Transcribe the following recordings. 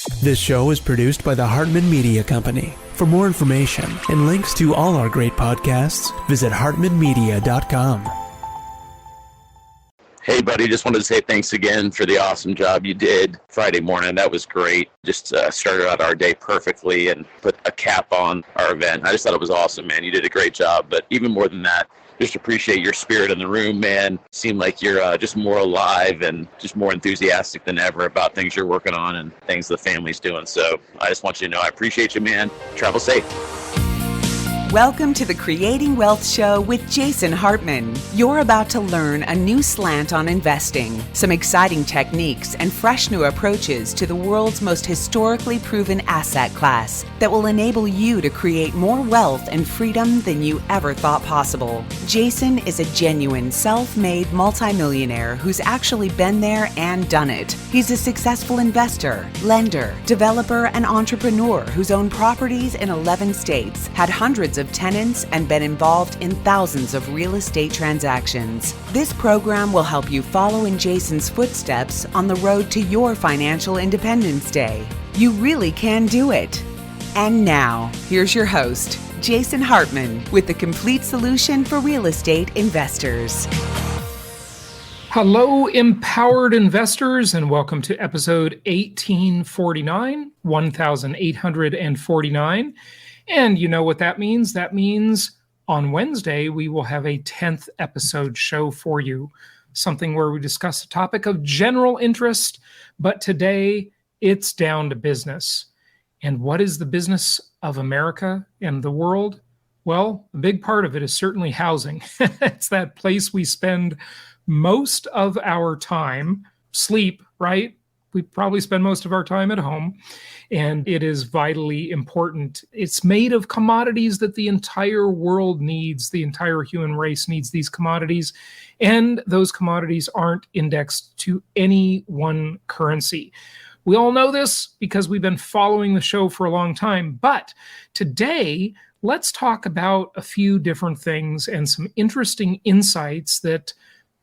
This show is produced by the Hartman Media Company. For more information and links to all our great podcasts, visit hartmanmedia.com. Hey, buddy, just wanted to say thanks again for the awesome job you did Friday morning. That was great. Just started out our day perfectly and put a cap on our event. I just thought it was awesome, man. You did a great job. But even more than that, just appreciate your spirit in the room, man. Seemed like you're just more alive and just more enthusiastic than ever about things you're working on and things the family's doing. So I just want you to know I appreciate you, man. Travel safe. Welcome to the Creating Wealth Show with Jason Hartman. You're about to learn a new slant on investing, some exciting techniques, and fresh new approaches to the world's most historically proven asset class that will enable you to create more wealth and freedom than you ever thought possible. Jason is a genuine self-made multimillionaire who's actually been there and done it. He's a successful investor, lender, developer, and entrepreneur who's owned properties in 11 states, had hundreds of tenants, and been involved in thousands of real estate transactions. This program will help you follow in Jason's footsteps on the road to your financial independence day. You really can do it. And now, here's your host, Jason Hartman, with the complete solution for real estate investors. Hello, empowered investors, and welcome to episode 1849. And you know what that means? That means on Wednesday, we will have a 10th episode show for you, something where we discuss a topic of general interest, but today it's down to business. And what is the business of America and the world? Well, a big part of it is certainly housing. It's that place we spend most of our time, sleep, right? We probably spend most of our time at home, and it is vitally important. It's made of commodities that the entire world needs. The entire human race needs these commodities, and those commodities aren't indexed to any one currency. We all know this because we've been following the show for a long time, but today, let's talk about a few different things and some interesting insights that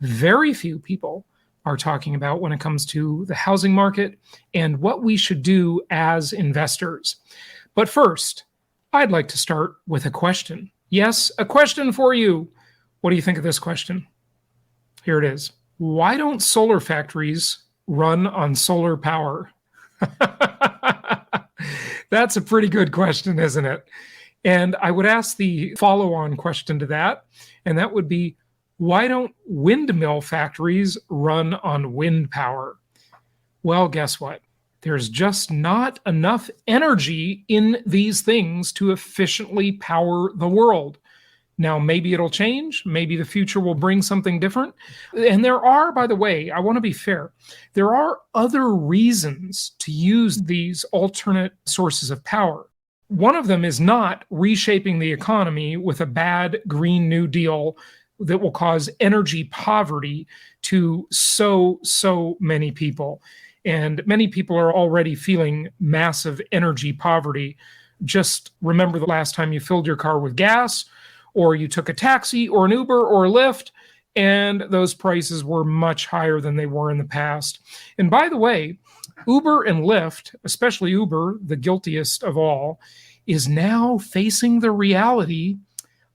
very few people are talking about when it comes to the housing market and what we should do as investors. But first, I'd like to start with a question. Yes, a question for you. What do you think of this question? Here it is. Why don't solar factories run on solar power? That's a pretty good question, isn't it? And I would ask the follow-on question to that, and that would be, why don't windmill factories run on wind power? Well, guess what? There's just not enough energy in these things to efficiently power the world. Now, maybe it'll change. Maybe the future will bring something different. And there are, by the way, I want to be fair, there are other reasons to use these alternate sources of power. One of them is not reshaping the economy with a bad Green New Deal that will cause energy poverty to so many people. And many people are already feeling massive energy poverty. Just remember the last time you filled your car with gas, or you took a taxi or an Uber or a Lyft, and those prices were much higher than they were in the past. And by the way, Uber and Lyft, especially Uber, the guiltiest of all, is now facing the reality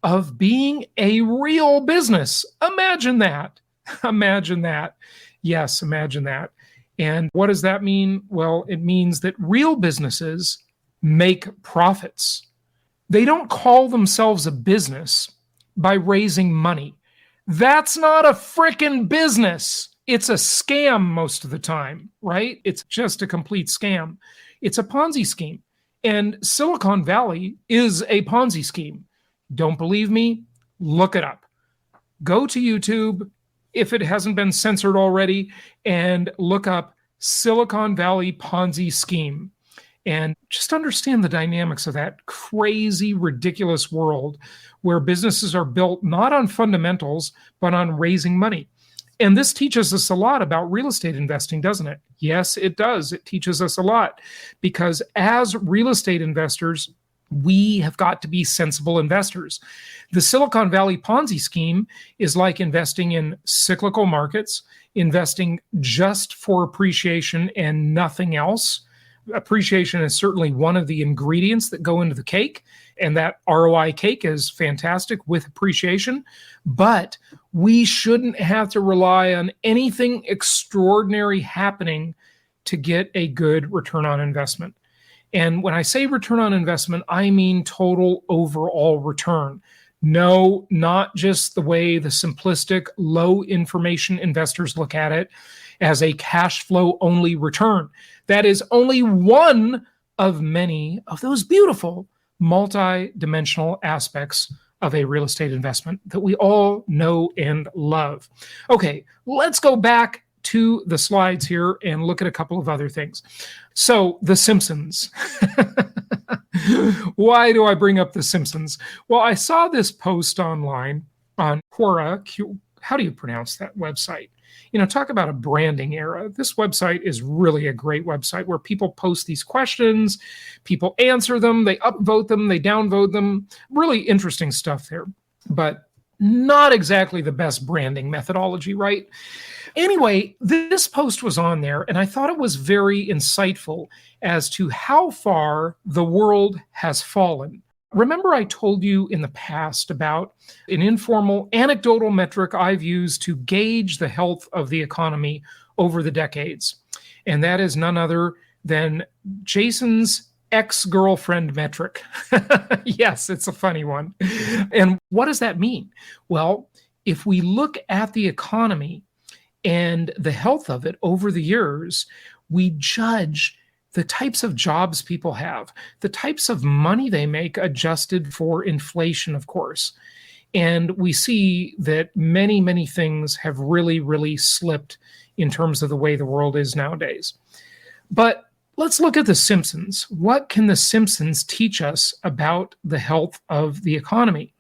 of being a real business. Imagine that. Imagine that. Yes, imagine that. And what does that mean? Well, it means that real businesses make profits. They don't call themselves a business by raising money. That's not a frickin' business. It's a scam most of the time, right? It's just a complete scam. It's a Ponzi scheme. And Silicon Valley is a Ponzi scheme. Don't believe me? Look it up. Go to YouTube, if it hasn't been censored already, and look up Silicon Valley Ponzi scheme. And just understand the dynamics of that crazy, ridiculous world where businesses are built not on fundamentals, but on raising money. And this teaches us a lot about real estate investing, doesn't it? Yes, it does. It teaches us a lot because as real estate investors, we have got to be sensible investors. The Silicon Valley Ponzi scheme is like investing in cyclical markets, investing just for appreciation and nothing else. Appreciation is certainly one of the ingredients that go into the cake, and that ROI cake is fantastic with appreciation, but we shouldn't have to rely on anything extraordinary happening to get a good return on investment. And when I say return on investment, I mean total overall return. No, not just the way the simplistic, low information investors look at it as a cash flow only return. That is only one of many of those beautiful multi-dimensional aspects of a real estate investment that we all know and love. Okay, let's go back to the slides here and look at a couple of other things. So, The Simpsons. Why do I bring up The Simpsons? Well, I saw this post online on Quora. How do you pronounce that website? Talk about a branding era. This website is really a great website where people post these questions, people answer them, they upvote them, they downvote them. Really interesting stuff there, but not exactly the best branding methodology, right? Anyway, this post was on there, and I thought it was very insightful as to how far the world has fallen. Remember, I told you in the past about an informal anecdotal metric I've used to gauge the health of the economy over the decades. And that is none other than Jason's ex-girlfriend metric. Yes, it's a funny one. And what does that mean? Well, if we look at the economy and the health of it over the years, we judge the types of jobs people have, the types of money they make adjusted for inflation, of course. And we see that many, many things have really, really slipped in terms of the way the world is nowadays. But let's look at The Simpsons. What can The Simpsons teach us about the health of the economy?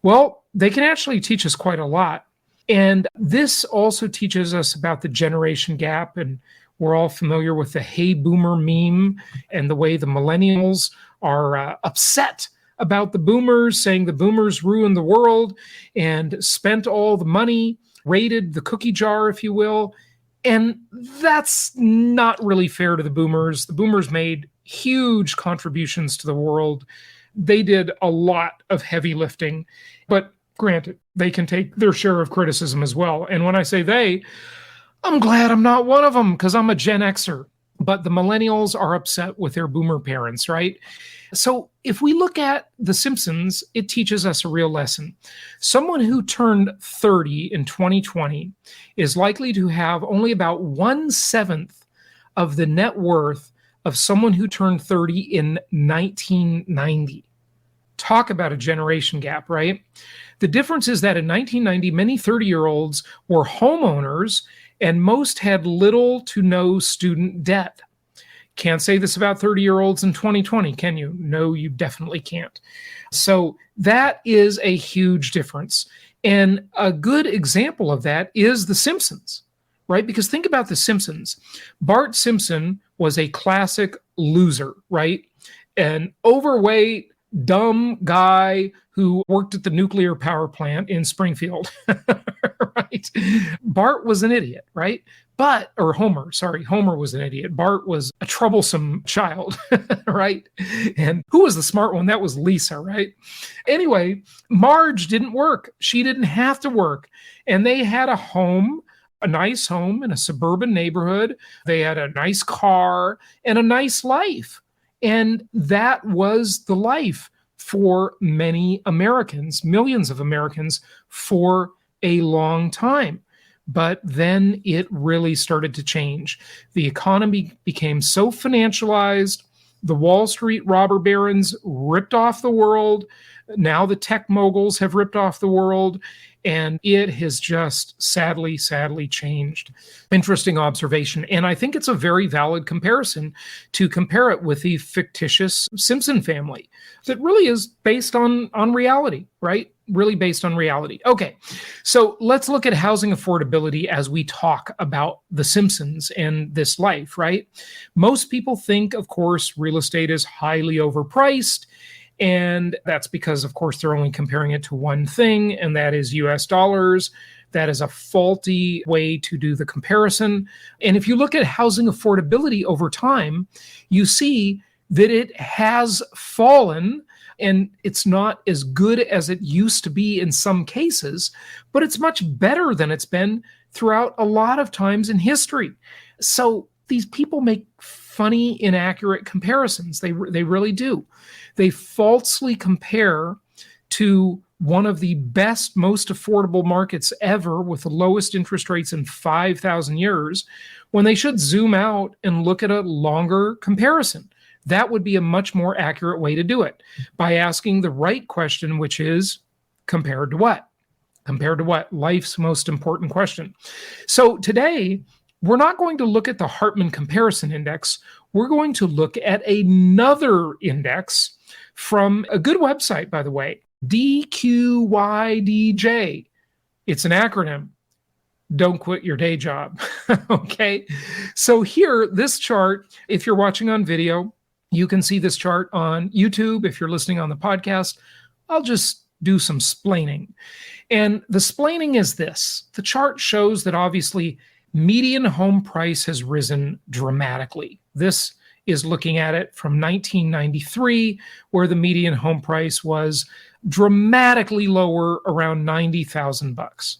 Well, they can actually teach us quite a lot. And this also teaches us about the generation gap, and we're all familiar with the Hey Boomer meme and the way the millennials are upset about the boomers, saying the boomers ruined the world and spent all the money, raided the cookie jar, if you will. And that's not really fair to the boomers. The boomers made huge contributions to the world. They did a lot of heavy lifting, but granted, they can take their share of criticism as well. And when I say they, I'm glad I'm not one of them because I'm a Gen Xer. But the millennials are upset with their boomer parents, right? So if we look at The Simpsons, it teaches us a real lesson. Someone who turned 30 in 2020 is likely to have only about 1/7 of the net worth of someone who turned 30 in 1990. Talk about a generation gap, right? The difference is that in 1990, many 30-year-olds were homeowners and most had little to no student debt. Can't say this about 30-year-olds in 2020, can you? No, you definitely can't. So that is a huge difference. And a good example of that is The Simpsons, right? Because think about The Simpsons. Bart Simpson was a classic loser, right? An overweight, dumb guy who worked at the nuclear power plant in Springfield, right? Bart was an idiot, right? Homer was an idiot. Bart was a troublesome child, right? And who was the smart one? That was Lisa, right? Anyway, Marge didn't work. She didn't have to work. And they had a nice home in a suburban neighborhood. They had a nice car and a nice life. And that was the life for many Americans, millions of Americans, for a long time. But then it really started to change. The economy became so financialized. The Wall Street robber barons ripped off the world. Now the tech moguls have ripped off the world. And it has just sadly changed. Interesting observation. And I think it's a very valid comparison to compare it with the fictitious Simpson family that really is based on reality, right? Really based on reality. Okay, so let's look at housing affordability as we talk about The Simpsons and this life, right? Most people think, of course, real estate is highly overpriced. And that's because, of course, they're only comparing it to one thing, and that is US dollars. That is a faulty way to do the comparison. And if you look at housing affordability over time, you see that it has fallen, and it's not as good as it used to be in some cases, but it's much better than it's been throughout a lot of times in history. So these people make funny, inaccurate comparisons. They really do. They falsely compare to one of the best, most affordable markets ever with the lowest interest rates in 5,000 years, when they should zoom out and look at a longer comparison. That would be a much more accurate way to do it, by asking the right question, which is, compared to what? Compared to what? Life's most important question. So today, we're not going to look at the Hartman Comparison Index. We're going to look at another index from a good website, by the way, DQYDJ. It's an acronym. Don't quit your day job. Okay. So here, this chart, if you're watching on video, you can see this chart on YouTube. If you're listening on the podcast, I'll just do some splaining. And the splaining is this. The chart shows that obviously median home price has risen dramatically. This is looking at it from 1993, where the median home price was dramatically lower, around $90,000.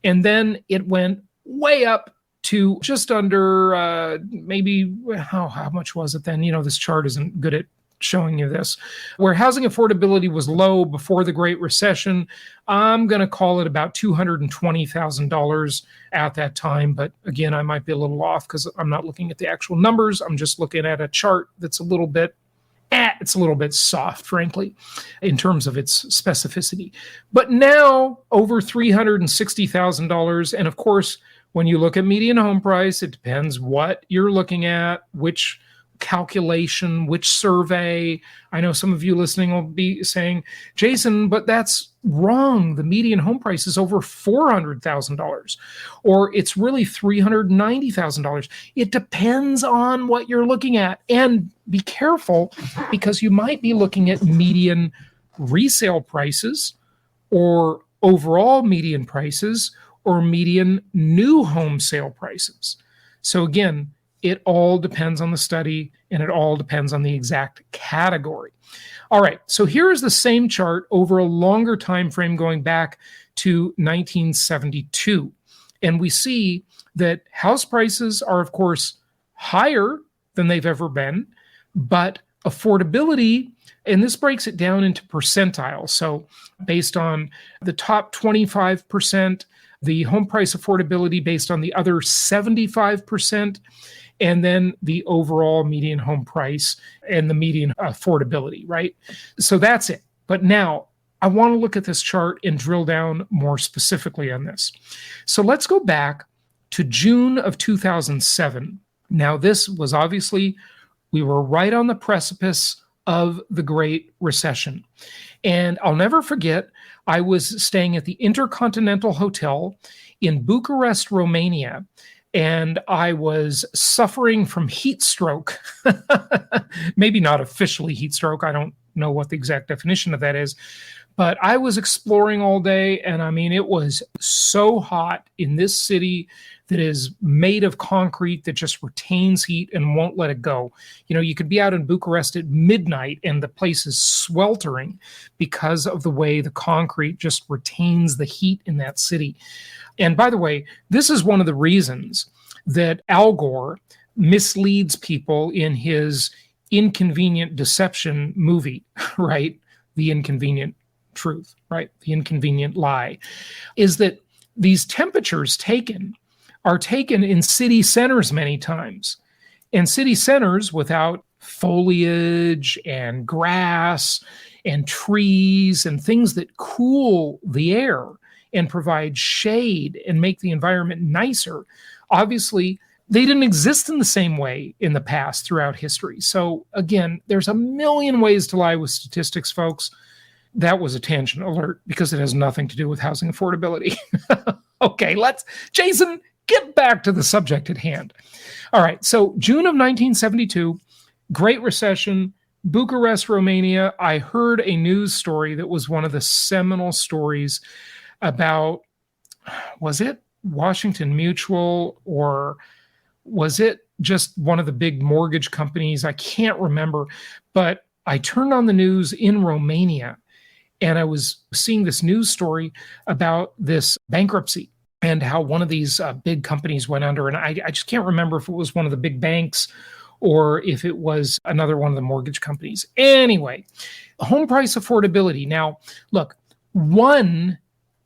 And then it went way up to just under maybe, how much was it then? This chart isn't good at showing you this. Where housing affordability was low before the Great Recession, I'm going to call it about $220,000 at that time. But again, I might be a little off because I'm not looking at the actual numbers. I'm just looking at a chart that's a little bit soft, frankly, in terms of its specificity. But now over $360,000. And of course, when you look at median home price, it depends what you're looking at, which calculation, which survey. I know some of you listening will be saying, Jason, but that's wrong. The median home price is over $400,000, or it's really $390,000. It depends on what you're looking at. And be careful, because you might be looking at median resale prices, or overall median prices, or median new home sale prices. So again, it all depends on the study, and it all depends on the exact category. All right, so here is the same chart over a longer time frame going back to 1972. And we see that house prices are, of course, higher than they've ever been, but affordability, and this breaks it down into percentiles. So based on the top 25%, the home price affordability based on the other 75%, and then the overall median home price and the median affordability, right? So that's it. But now I want to look at this chart and drill down more specifically on this. So let's go back to June of 2007. Now, this was obviously, we were right on the precipice of the Great Recession. And I'll never forget, I was staying at the Intercontinental Hotel in Bucharest, Romania, and I was suffering from heat stroke. Maybe not officially heat stroke. I don't know what the exact definition of that is. But I was exploring all day, and I mean, it was so hot in this city that is made of concrete that just retains heat and won't let it go. You could be out in Bucharest at midnight and the place is sweltering because of the way the concrete just retains the heat in that city. And by the way, this is one of the reasons that Al Gore misleads people in his Inconvenient Deception movie, right? The Inconvenient Truth, right? The Inconvenient Lie, is that these temperatures are taken in city centers many times. And city centers without foliage and grass and trees and things that cool the air and provide shade and make the environment nicer, obviously, they didn't exist in the same way in the past throughout history. So again, there's a million ways to lie with statistics, folks. That was a tangent alert because it has nothing to do with housing affordability. Okay, Jason, get back to the subject at hand. All right, so June of 1972, Great Recession, Bucharest, Romania. I heard a news story that was one of the seminal stories about was it Washington Mutual, or was it just one of the big mortgage companies? I can't remember, but I turned on the news in Romania and I was seeing this news story about this bankruptcy and how one of these big companies went under. And I just can't remember if it was one of the big banks or if it was another one of the mortgage companies. Anyway, home price affordability. Now, look, 1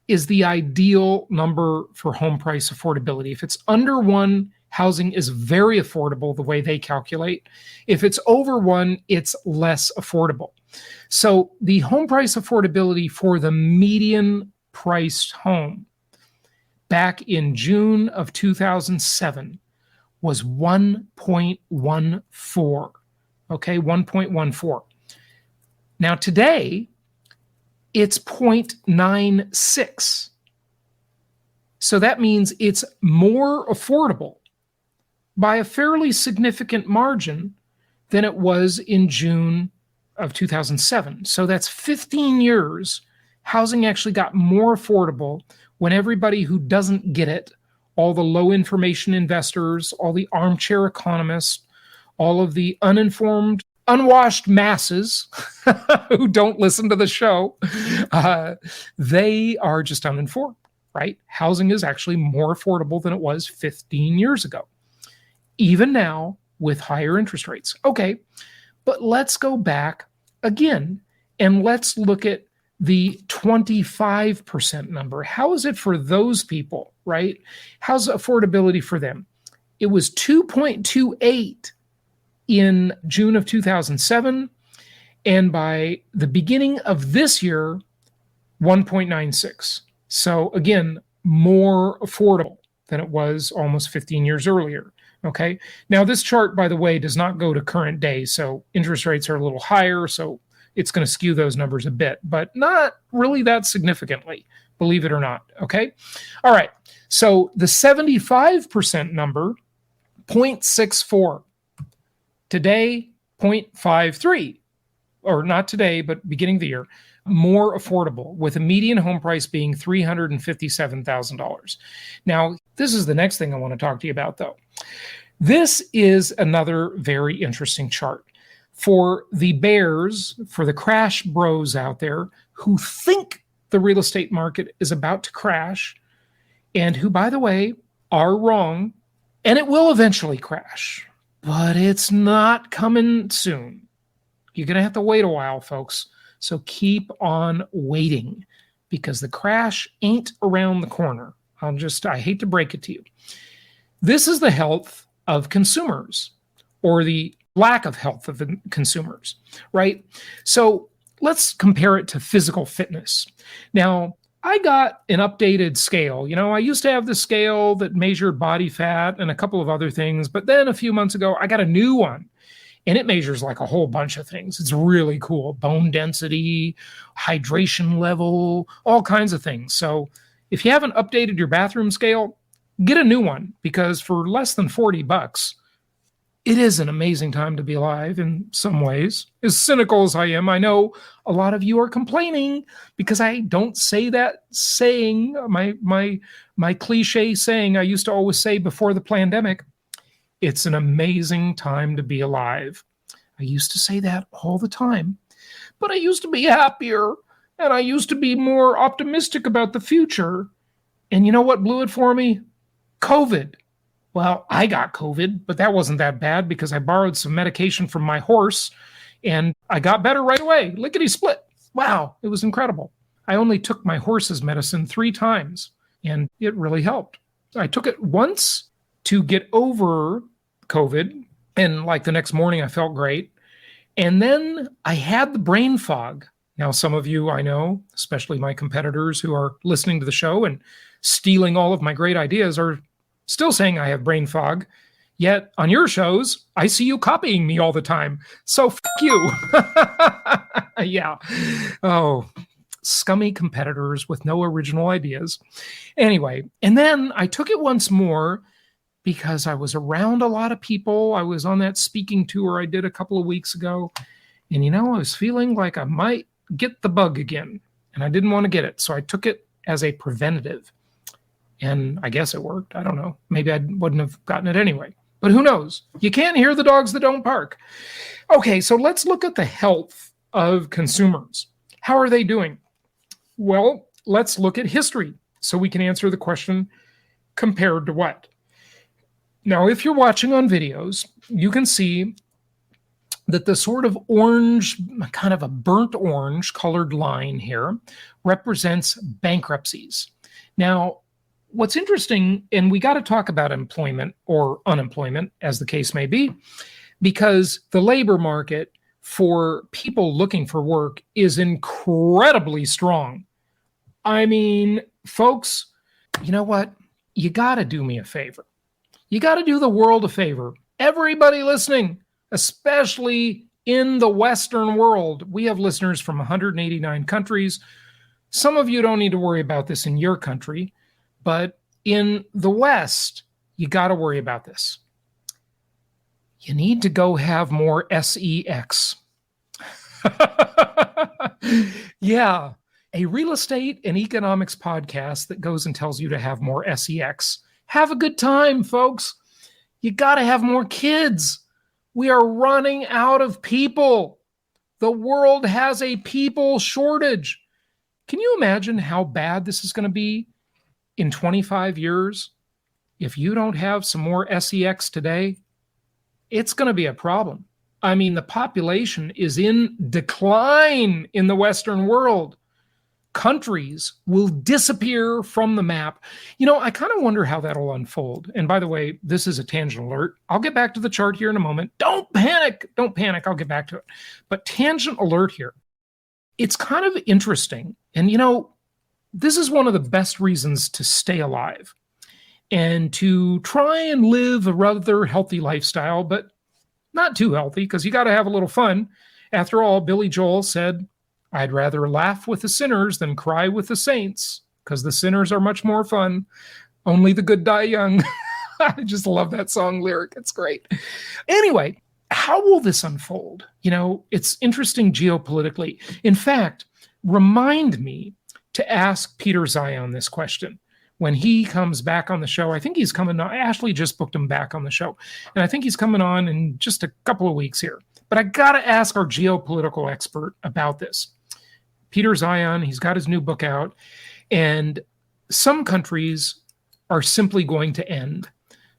is the ideal number for home price affordability. If it's under 1, housing is very affordable the way they calculate. If it's over 1, it's less affordable. So the home price affordability for the median priced home back in June of 2007 was 1.14. Okay, 1.14. Now today, it's 0.96. So that means it's more affordable by a fairly significant margin than it was in June of 2007. So that's 15 years. Housing actually got more affordable when everybody who doesn't get it, all the low information investors, all the armchair economists, all of the uninformed, unwashed masses who don't listen to the show, they are just uninformed, right? Housing is actually more affordable than it was 15 years ago, even now with higher interest rates. Okay, but let's go back again and let's look at the 25% number. How is it for those people, right? How's affordability for them? It was 2.28 in June of 2007, and by the beginning of this year, 1.96. So again, more affordable than it was almost 15 years earlier. Okay. Now this chart, by the way, does not go to current day. So interest rates are a little higher. So it's going to skew those numbers a bit, but not really that significantly, believe it or not. Okay. All right. So the 75% number, 0.64. Today, 0.53, or not today, but beginning of the year, more affordable, with a median home price being $357,000. Now, this is the next thing I want to talk to you about, though. This is another very interesting chart for the bears, for the crash bros out there who think the real estate market is about to crash and who, by the way, are wrong, and it will eventually crash. But it's not coming soon. You're going to have to wait a while, folks. So keep on waiting because the crash ain't around the corner. I hate to break it to you. This is the health of consumers, or the lack of health of the consumers, right? So let's compare it to physical fitness. Now, I got an updated scale. I used to have the scale that measured body fat and a couple of other things, but then a few months ago, I got a new one, and it measures like a whole bunch of things. It's really cool. Bone density, hydration level, all kinds of things. So if you haven't updated your bathroom scale, get a new one, because for less than $40, it is an amazing time to be alive in some ways. As cynical as I am, I know a lot of you are complaining because I don't say that saying, my cliche saying I used to always say before the pandemic. It's an amazing time to be alive. I used to say that all the time, but I used to be happier and I used to be more optimistic about the future. And you know what blew it for me? COVID. Well, I got COVID, but that wasn't that bad because I borrowed some medication from my horse and I got better right away. Lickety split. Wow, it was incredible. I only took my horse's medicine 3 times and it really helped. I took it once to get over COVID, and like the next morning I felt great. And then I had the brain fog. Now, some of you I know, especially my competitors who are listening to the show and stealing all of my great ideas, are still saying I have brain fog. Yet on your shows, I see you copying me all the time. So f*** you. Yeah. Oh, scummy competitors with no original ideas. Anyway, and then I took it once more because I was around a lot of people. I was on that speaking tour I did a couple of weeks ago. And, I was feeling like I might get the bug again. And I didn't want to get it. So I took it as a preventative. And I guess it worked. I don't know. Maybe I wouldn't have gotten it anyway. But who knows? You can't hear the dogs that don't bark. Okay, so let's look at the health of consumers. How are they doing? Well, let's look at history so we can answer the question, compared to what? Now, if you're watching on videos, you can see that the sort of orange, kind of a burnt orange colored line here represents bankruptcies. Now, what's interesting, and we got to talk about employment or unemployment, as the case may be, because the labor market for people looking for work is incredibly strong. I mean, folks, you know what? You got to do me a favor. You got to do the world a favor. Everybody listening, especially in the Western world. We have listeners from 189 countries. Some of you don't need to worry about this in your country, but in the West, you got to worry about this. You need to go have more SEX. Yeah, a real estate and economics podcast that goes and tells you to have more SEX. Have a good time, folks. You got to have more kids. We are running out of people. The world has a people shortage. Can you imagine how bad this is going to be in 25 years? If you don't have some more SEX today, it's going to be a problem. I mean, the population is in decline in the Western world. Countries will disappear from the map. You know, I kind of wonder how that'll unfold. And by the way, this is a tangent alert. I'll get back to the chart here in a moment. Don't panic. Don't panic. I'll get back to it. But tangent alert here. It's kind of interesting. And, you know, this is one of the best reasons to stay alive and to try and live a rather healthy lifestyle, but not too healthy, because you got to have a little fun. After all, Billy Joel said, "I'd rather laugh with the sinners than cry with the saints, because the sinners are much more fun. Only the good die young." I just love that song lyric. It's great. Anyway, how will this unfold? You know, it's interesting geopolitically. In fact, remind me to ask Peter Zion this question when he comes back on the show. I think he's coming on. Ashley just booked him back on the show, and I think he's coming on in just a couple of weeks here. But I got to ask our geopolitical expert about this. Peter Zion, he's got his new book out, and some countries are simply going to end.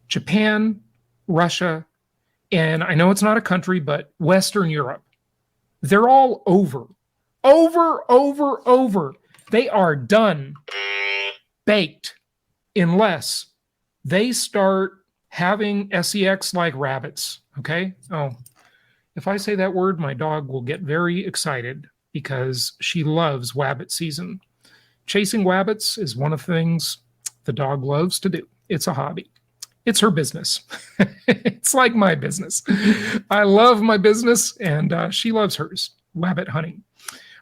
Japan, Russia, and I know it's not a country, but Western Europe. They're all over. Over. They are done, baked, unless they start having SEX like rabbits, okay? Oh, if I say that word, my dog will get very excited because she loves wabbit season. Chasing wabbits is one of the things the dog loves to do. It's a hobby. It's her business. It's like my business. I love my business, and she loves hers, wabbit hunting.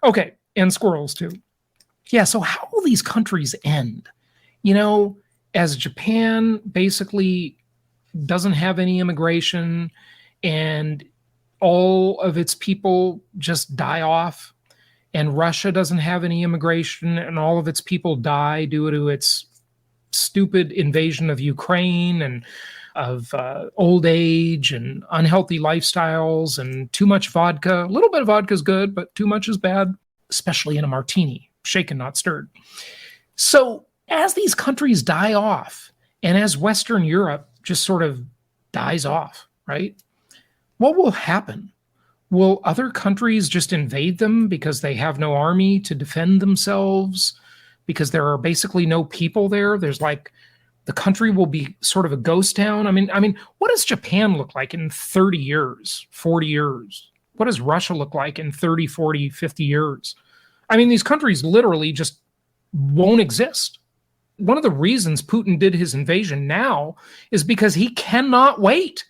Okay, and squirrels too. Yeah, so how will these countries end? You know, as Japan basically doesn't have any immigration and all of its people just die off, and Russia doesn't have any immigration and all of its people die due to its stupid invasion of Ukraine and of old age and unhealthy lifestyles and too much vodka. A little bit of vodka is good, but too much is bad, especially in a martini, shaken, not stirred. So as these countries die off and as Western Europe just sort of dies off, right? What will happen? Will other countries just invade them because they have no army to defend themselves? Because there are basically no people there? There's like, the country will be sort of a ghost town. I mean, what does Japan look like in 30 years, 40 years? What does Russia look like in 30, 40, 50 years? I mean, these countries literally just won't exist. One of the reasons Putin did his invasion now is because he cannot wait.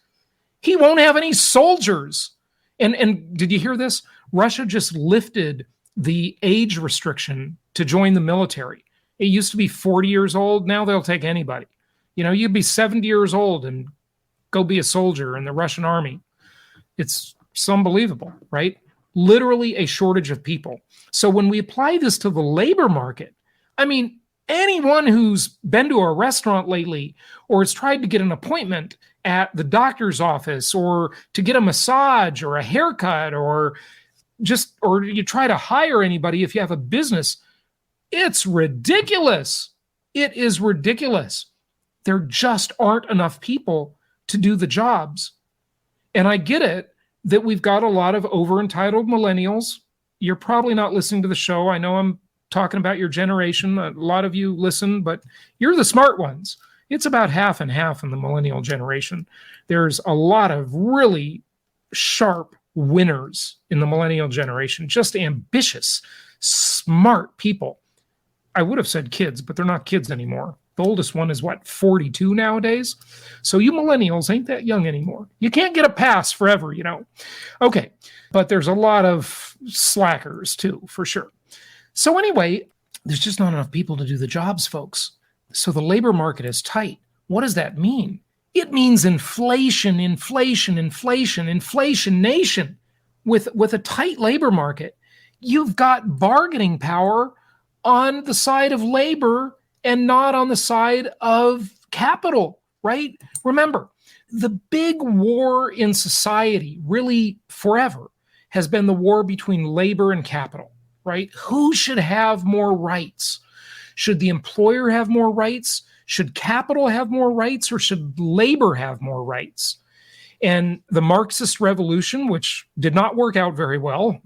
He won't have any soldiers. And did you hear this? Russia just lifted the age restriction to join the military. It used to be 40 years old. Now they'll take anybody. You know, you'd be 70 years old and go be a soldier in the Russian army. It's unbelievable, right? Literally a shortage of people. So when we apply this to the labor market, I mean, anyone who's been to a restaurant lately or has tried to get an appointment at the doctor's office or to get a massage or a haircut or you try to hire anybody if you have a business, it's ridiculous. It is ridiculous. There just aren't enough people to do the jobs. And I get it that we've got a lot of over-entitled millennials. You're probably not listening to the show. I know I'm talking about your generation. A lot of you listen, but you're the smart ones. It's about half and half in the millennial generation. There's a lot of really sharp winners in the millennial generation, just ambitious, smart people. I would have said kids, but they're not kids anymore. The oldest one is 42 nowadays? So you millennials ain't that young anymore. You can't get a pass forever, Okay, but there's a lot of slackers too, for sure. So anyway, there's just not enough people to do the jobs, folks. So the labor market is tight. What does that mean? It means inflation nation. With a tight labor market, you've got bargaining power on the side of labor and not on the side of capital, right? Remember, the big war in society, really forever, has been the war between labor and capital, right? Who should have more rights? Should the employer have more rights? Should capital have more rights? Or should labor have more rights? And the Marxist revolution, which did not work out very well,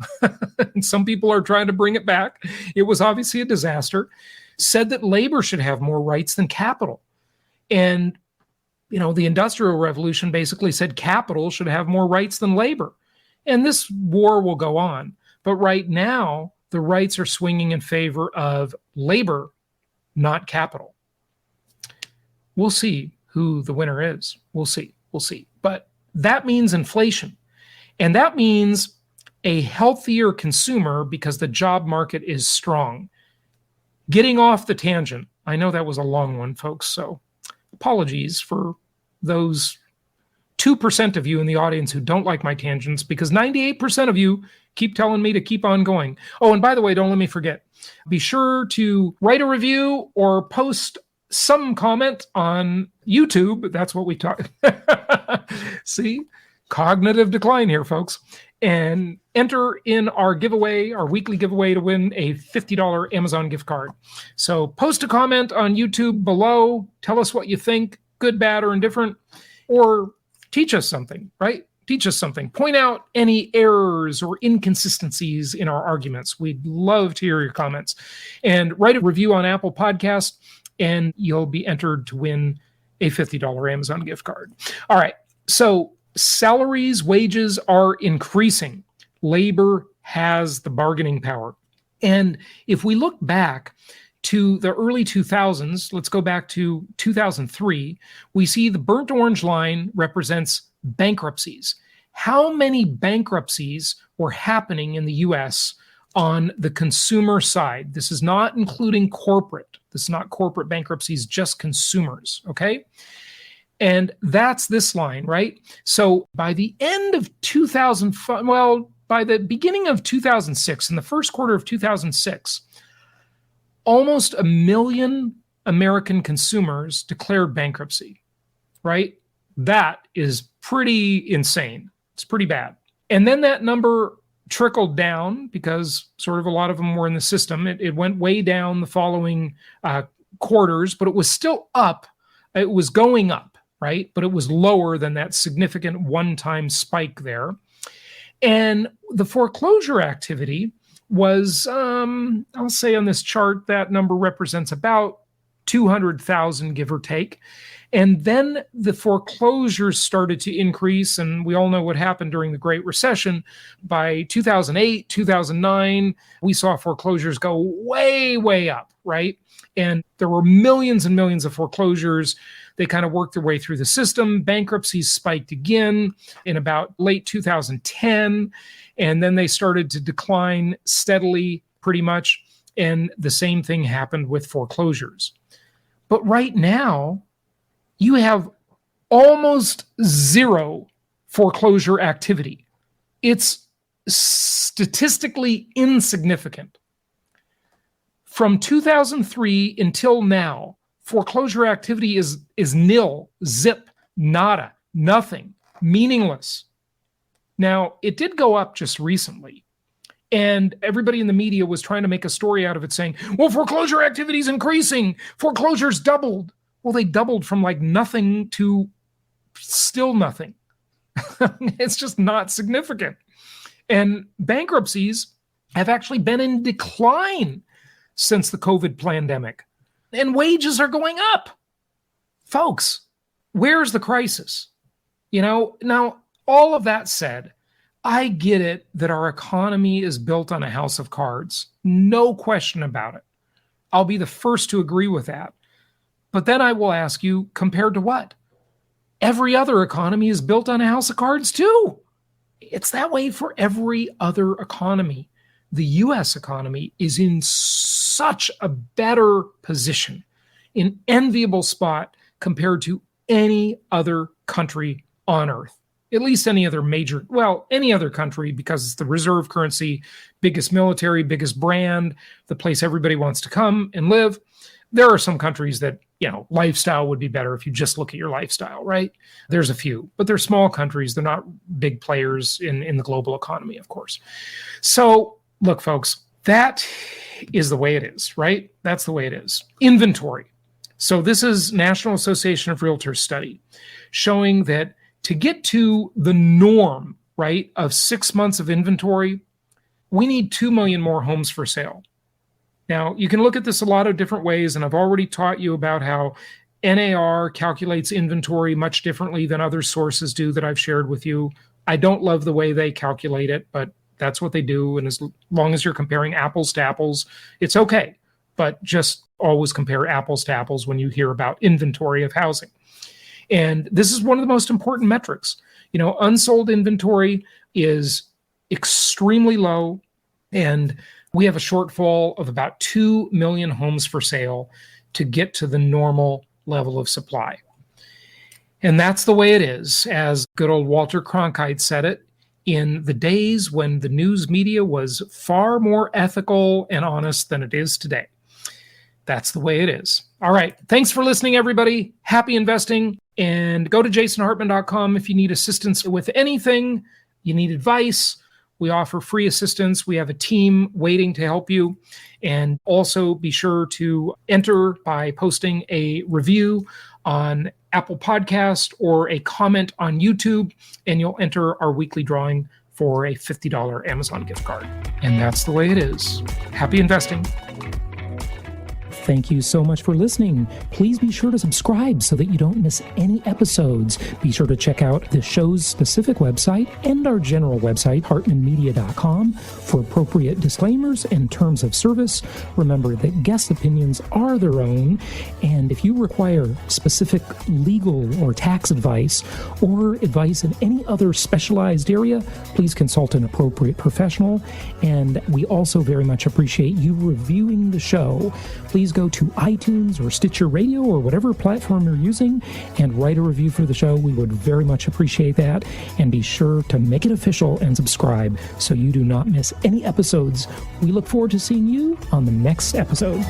and some people are trying to bring it back, it was obviously a disaster, said that labor should have more rights than capital. And, the Industrial Revolution basically said capital should have more rights than labor. And this war will go on. But right now, the rights are swinging in favor of labor, not capital. We'll see who the winner is. We'll see. But that means inflation. And that means a healthier consumer because the job market is strong. Getting off the tangent. I know that was a long one, folks, so apologies for those 2% of you in the audience who don't like my tangents, because 98% of you keep telling me to keep on going. Oh, and by the way, don't let me forget. Be sure to write a review or post some comment on YouTube. That's what we talk. See? Cognitive decline here, folks. And enter in our giveaway, our weekly giveaway, to win a $50 Amazon gift card. So post a comment on YouTube below. Tell us what you think, good, bad, or indifferent. Or teach us something, right? Teach us something. Point out any errors or inconsistencies in our arguments. We'd love to hear your comments. And write a review on Apple Podcast, and you'll be entered to win a $50 Amazon gift card. All right. So salaries, wages are increasing. Labor has the bargaining power. And if we look back to the early 2000s, let's go back to 2003, we see the burnt orange line represents bankruptcies. How many bankruptcies were happening in the US on the consumer side? This is not including corporate. This is not corporate bankruptcies, just consumers, okay? And that's this line, right? So by the end of 2005, by the beginning of 2006, in the first quarter of 2006, almost 1 million American consumers declared bankruptcy, right? That is pretty insane. It's pretty bad. And then that number trickled down because sort of a lot of them were in the system. It went way down the following quarters, but it was still up. It was going up, right? But it was lower than that significant one-time spike there. And the foreclosure activity was, I'll say on this chart, that number represents about 200,000, give or take. And then the foreclosures started to increase, and we all know what happened during the Great Recession. By 2008, 2009, we saw foreclosures go way, way up, right? And there were millions and millions of foreclosures. They kind of worked their way through the system. Bankruptcies spiked again in about late 2010, and then they started to decline steadily, pretty much. And the same thing happened with foreclosures. But right now, you have almost zero foreclosure activity. It's statistically insignificant. From 2003 until now, foreclosure activity is nil, zip, nada, nothing, meaningless. Now, it did go up just recently. And everybody in the media was trying to make a story out of it saying, well, foreclosure activity is increasing. Foreclosures doubled. Well, they doubled from like nothing to still nothing. It's just not significant. And bankruptcies have actually been in decline since the COVID pandemic. And wages are going up. Folks, where's the crisis? Now, all of that said, I get it that our economy is built on a house of cards. No question about it. I'll be the first to agree with that. But then I will ask you, compared to what? Every other economy is built on a house of cards too. It's that way for every other economy. The U.S. economy is in such a better position, an enviable spot compared to any other country on earth. At least any other country, because it's the reserve currency, biggest military, biggest brand, the place everybody wants to come and live. There are some countries that, lifestyle would be better if you just look at your lifestyle, right? There's a few, but they're small countries. They're not big players in the global economy, of course. So look, folks, that is the way it is, right? That's the way it is. Inventory. So this is National Association of Realtors study showing that to get to the norm, right, of 6 months of inventory, we need 2 million more homes for sale. Now, you can look at this a lot of different ways, and I've already taught you about how NAR calculates inventory much differently than other sources do that I've shared with you. I don't love the way they calculate it, but that's what they do, and as long as you're comparing apples to apples, it's okay. But just always compare apples to apples when you hear about inventory of housing. And this is one of the most important metrics. Unsold inventory is extremely low, and we have a shortfall of about 2 million homes for sale to get to the normal level of supply. And that's the way it is, as good old Walter Cronkite said it, in the days when the news media was far more ethical and honest than it is today. That's the way it is. All right. Thanks for listening, everybody. Happy investing. And go to jasonhartman.com if you need assistance with anything, you need advice. We offer free assistance. We have a team waiting to help you. And also be sure to enter by posting a review on Apple Podcast or a comment on YouTube, and you'll enter our weekly drawing for a $50 Amazon gift card. And that's the way it is. Happy investing. Thank you so much for listening. Please be sure to subscribe so that you don't miss any episodes. Be sure to check out the show's specific website and our general website, hartmanmedia.com, for appropriate disclaimers and terms of service. Remember that guest opinions are their own, and if you require specific legal or tax advice or advice in any other specialized area, please consult an appropriate professional. And we also very much appreciate you reviewing the show. Please go to iTunes or Stitcher Radio or whatever platform you're using and write a review for the show. We would very much appreciate that. And be sure to make it official and subscribe so you do not miss any episodes. We look forward to seeing you on the next episode.